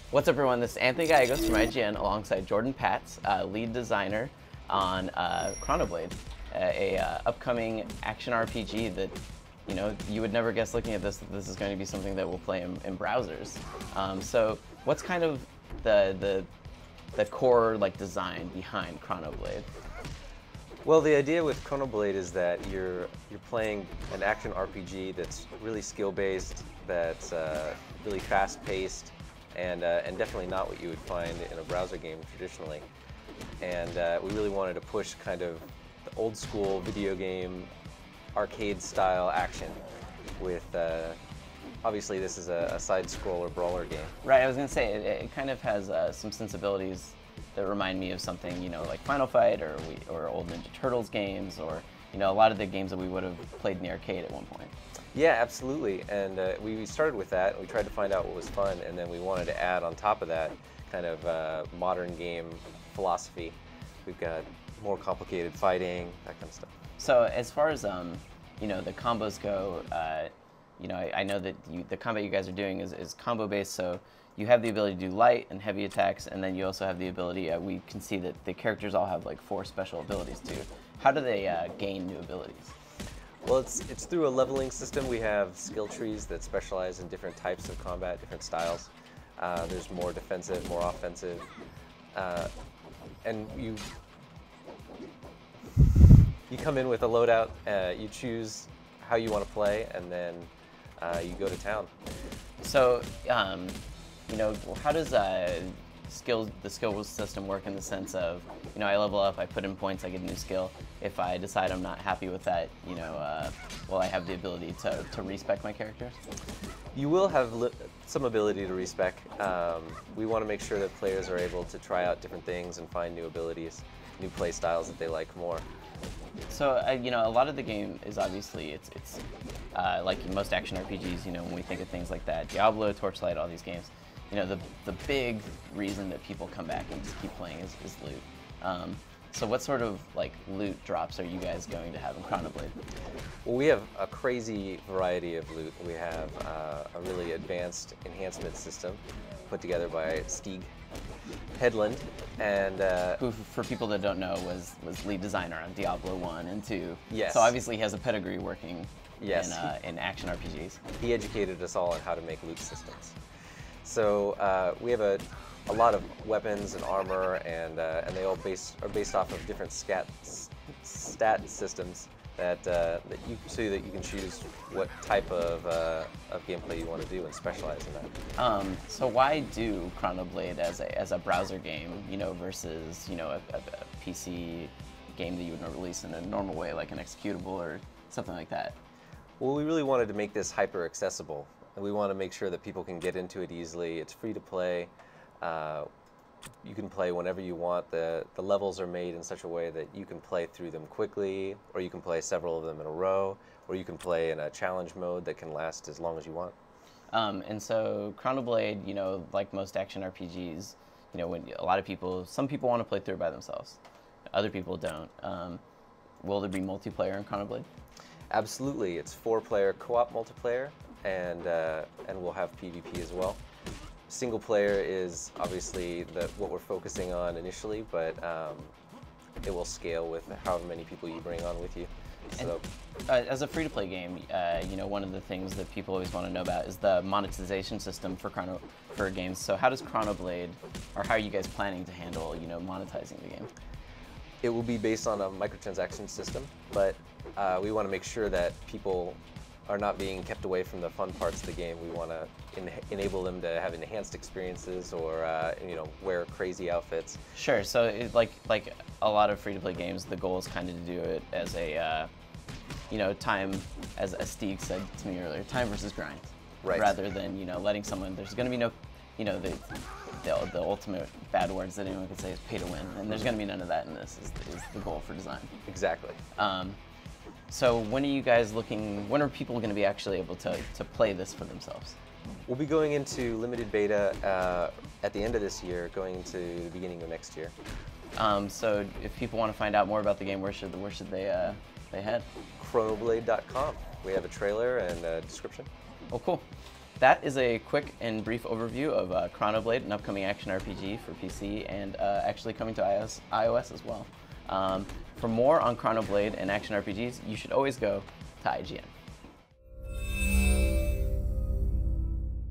What's up, everyone? This is Anthony Gallegos from IGN alongside Jordan Patz, lead designer on Chronoblade, a upcoming action RPG that you would never guess looking at this that this is going to be something that will play in browsers. So what's kind of the core design behind Chronoblade? Well, the idea with Chronoblade is that you're playing an action RPG that's really skill-based, that's really fast-paced, and definitely not what you would find in a browser game traditionally. And we really wanted to push kind of the old-school video game, arcade-style action with, obviously this is a side-scroller brawler game. Right, I was going to say, it kind of has some sensibilities that remind me of something, like Final Fight or old Ninja Turtles games, or a lot of the games that we would have played in the arcade at one point. Yeah, absolutely. And we started with that, and we tried to find out what was fun, and then we wanted to add on top of that kind of modern game philosophy. We've got more complicated fighting, that kind of stuff. So as far as the combos go, I know that the combat you guys are doing is combo based, so you have the ability to do light and heavy attacks, and then you also have the ability, we can see that the characters all have like 4 special abilities too. How do they gain new abilities? Well, it's through a leveling system. We have skill trees that specialize in different types of combat, different styles. There's more defensive, more offensive, and you come in with a loadout, you choose how you want to play, and then you go to town. So, how does the skill system work in the sense of, I level up, I put in points, I get a new skill. If I decide I'm not happy with that, will I have the ability to respec my characters? You will have some ability to respec. We want to make sure that players are able to try out different things and find new abilities, new play styles that they like more. So, a lot of the game is obviously, it's like in most action RPGs, when we think of things like that, Diablo, Torchlight, all these games, the big reason that people come back and just keep playing is loot. So what sort of loot drops are you guys going to have in Chronoblade? Well, we have a crazy variety of loot. We have a really advanced enhancement system put together by Stieg Headland, and who, for people that don't know, was lead designer on Diablo 1 and 2. Yes. So obviously he has a pedigree working yes. in action RPGs. He educated us all on how to make loot systems. So we have a lot of weapons and armor, and they all are based off of different stat systems that so that you can choose what type of gameplay you want to do and specialize in that. So why do Chronoblade as a browser game, versus a PC game that you would release in a normal way, like an executable or something like that? Well, we really wanted to make this hyper accessible, and we want to make sure that people can get into it easily. It's free to play. You can play whenever you want. The levels are made in such a way that you can play through them quickly, or you can play several of them in a row, or you can play in a challenge mode that can last as long as you want. And so Chronoblade, like most action RPGs, when some people want to play through it by themselves, other people don't. Will there be multiplayer in Chronoblade? Absolutely. It's 4-player co-op multiplayer, and we'll have PvP as well. Single player is obviously what we're focusing on initially, but it will scale with however many people you bring on with you. So, as a free-to-play game, one of the things that people always want to know about is the monetization system for games. So how does Chronoblade, or how are you guys planning to handle, monetizing the game? It will be based on a microtransaction system, but we want to make sure that people are not being kept away from the fun parts of the game. We want to enable them to have enhanced experiences, or wear crazy outfits. Sure. So like a lot of free-to-play games, the goal is kind of to do it as a time, as Stieg said to me earlier, time versus grind. Right. Rather than letting someone. There's going to be no, the ultimate bad words that anyone could say is pay to win, and there's going to be none of that in this. Is the goal for design. Exactly. So when are you guys looking? When are people going to be actually able to play this for themselves? We'll be going into limited beta at the end of this year, going into the beginning of next year. So if people want to find out more about the game, where should they head? Chronoblade.com. We have a trailer and a description. Oh, cool. that is a quick and brief overview of Chronoblade, an upcoming action RPG for PC, and actually coming to iOS as well. For more on Chronoblade and action RPGs, you should always go to IGN.